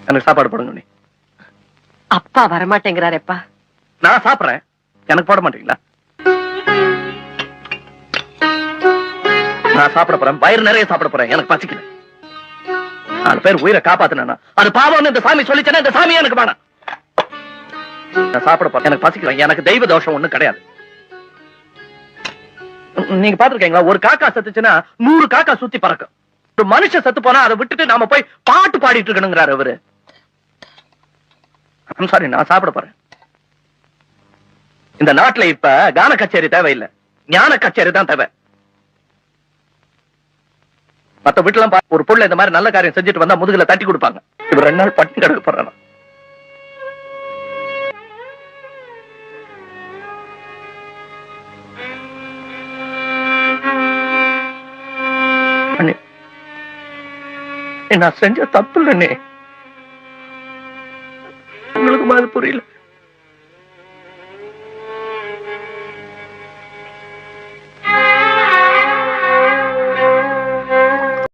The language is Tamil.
எனக்கு சாப்பாடு போடுங்க நீ. அப்பா வரமாட்டேங்கிறாரேப்பா. நான் சாப்பிடுறேன், எனக்கு போட மாட்டீங்களா? நான் சாப்பிட போறேன், வயிறு நிறைய சாப்பிட போறேன், எனக்கு பசிக்கல. 4 பேர் உயிரை காப்பாத்தினா அது பாவம்னு இந்த சாமி சொல்லிச்சேன்னா இந்த சாமி எனக்கு வேணாம். நான் சாப்பிட போறேன், எனக்கு பசிக்கல. எனக்கு தெய்வ தோஷம் ஒண்ணும் கிடையாது. நீங்க பாத்துருக்கீங்களா, ஒரு காக்கா செத்துச்சுன்னா 100 காக்கா சுத்தி பறக்கும். ஒரு மனுஷன் செத்து போனா அதை விட்டுட்டு நாம போய் பாட்டு பாடிட்டு இருக்கணுங்கிறாரு அவரு. சாரி, நான் சாப்பிட போறேன். இந்த நாட்டுல இப்ப கான கச்சேரி தேவையில்லை, ஞான கச்சேரி தான் தேவை. மத்த வீட்டுல ஒரு பொருள் இந்த மாதிரி நல்ல காரியம் செஞ்சுட்டு வந்தா முதுகுல தட்டி கொடுப்பாங்க. இவர் 2 நாள் பட்டினி கிடக்க போறாங்க. நான் செஞ்ச தப்பு இல்லைன்னே, உங்களுக்கு அது புரியல.